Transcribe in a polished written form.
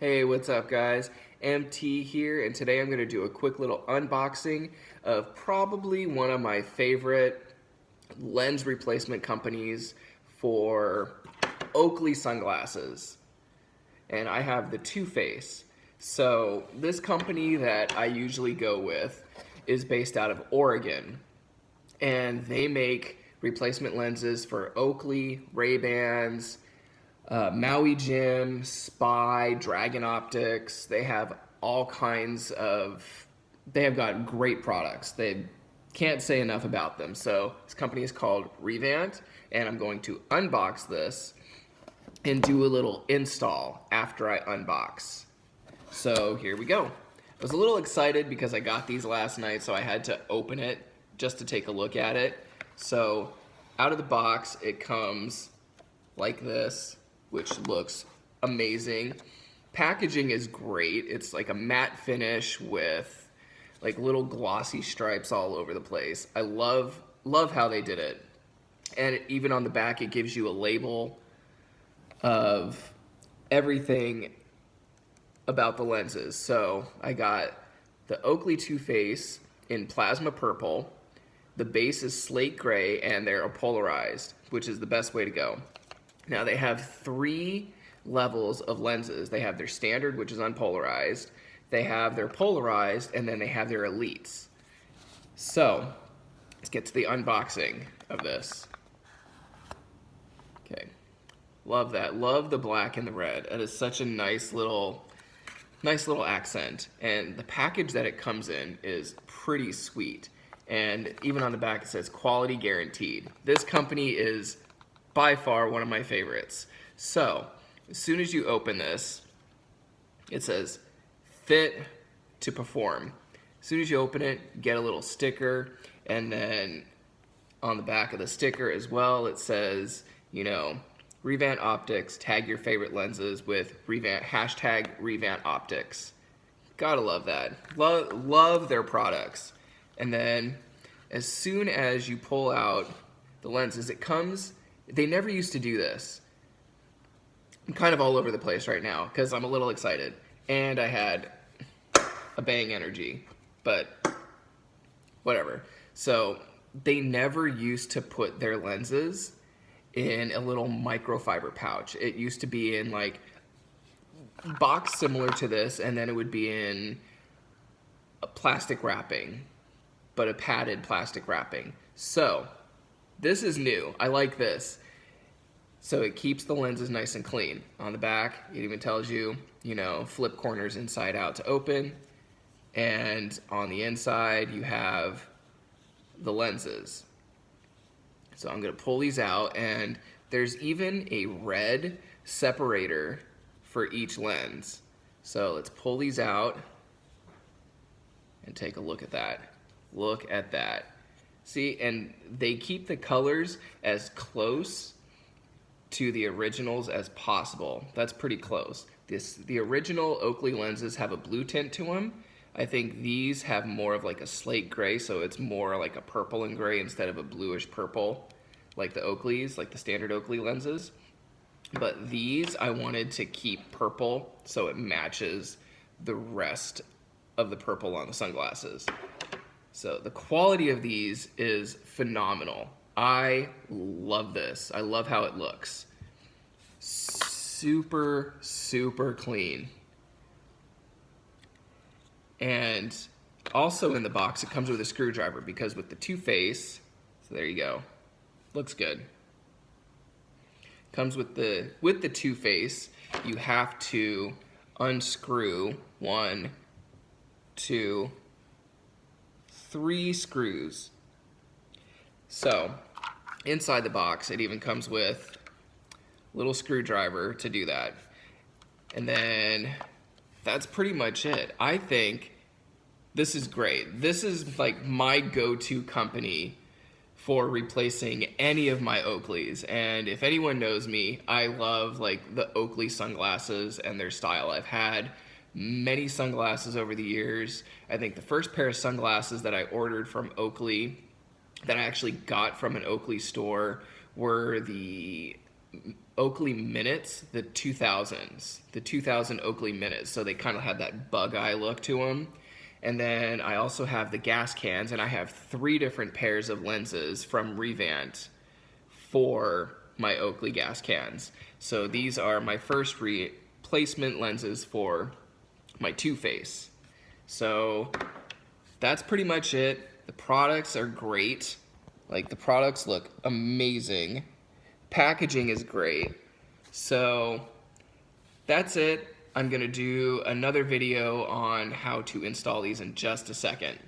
Hey, what's up guys? MT here, and today I'm going to do a quick little unboxing of probably one of my favorite lens replacement companies for Oakley sunglasses. And I have the Twoface. So this company that I usually go with is based out of Oregon, and they make replacement lenses for Oakley, Ray-Bans, Maui Jim, Spy, Dragon Optics. They have all kinds of, they have got great products. They can't say enough about them. So this company is called Revant, and I'm going to unbox this and do a little install after I unbox. So here we go. I was a little excited because I got these last night, so I had to open it just to take a look at it. So out of the box, it comes like this, which looks amazing. Packaging is great. It's like a matte finish with like little glossy stripes all over the place. I love how they did it. And even on the back, it gives you a label of everything about the lenses. So I got the Oakley Twoface in plasma purple. The base is slate gray, and they're polarized, which is the best way to go. Now they have 3 levels of lenses. They have their standard, which is unpolarized. They have their polarized, and then they have their elites. So let's get to the unboxing of this. Okay, love that. Love the black and the red. That is such a nice little accent. And the package that it comes in is pretty sweet. And even on the back it says quality guaranteed. This company is by far one of my favorites. So as soon as you open this, it says fit to perform. As soon as you open it, you get a little sticker, and then on the back of the sticker as well, it says, you know, Revant Optics, tag your favorite lenses with Revant, hashtag Revant Optics. Gotta love that. Love their products. And then as soon as you pull out the lenses, it comes, they never used to do this. I'm kind of all over the place right now because I'm a little excited. And I had a bang energy, but whatever. So they never used to put their lenses in a little microfiber pouch. It used to be in like a box similar to this, and then it would be in a plastic wrapping, but a padded plastic wrapping. So this is new. I like this. So it keeps the lenses nice and clean. On the back, it even tells you, you know, flip corners inside out to open. And on the inside, you have the lenses. So I'm gonna pull these out, and there's even a red separator for each lens. So let's pull these out and take a look at that. Look at that. See, and they keep the colors as close to the originals as possible. That's pretty close. The original Oakley lenses have a blue tint to them. I think these have more of like a slate gray, so it's more like a purple and gray instead of a bluish purple like the Oakleys, like the standard Oakley lenses. But these I wanted to keep purple so it matches the rest of the purple on the sunglasses. So the quality of these is phenomenal. I love this. I love how it looks. Super, super clean. And also in the box, it comes with a screwdriver, because with the Twoface, so there you go, looks good. Comes with the Twoface, you have to unscrew 1, 2, 3 screws. So inside the box, it even comes with a little screwdriver to do that. And then that's pretty much it. I think this is great. This is like my go-to company for replacing any of my Oakleys. And if anyone knows me, I love like the Oakley sunglasses and their style. I've had many sunglasses over the years. I think the first pair of sunglasses that I ordered from Oakley, that I actually got from an Oakley store, were the Oakley Minutes, the 2000s, the 2000 Oakley Minutes. So they kind of had that bug eye look to them. And then I also have the gas cans, and I have 3 different pairs of lenses from Revant for my Oakley gas cans. So these are my first replacement lenses for my Twoface. So that's pretty much it. The products are great. Like, the products look amazing. Packaging is great. So that's it. I'm gonna do another video on how to install these in just a second.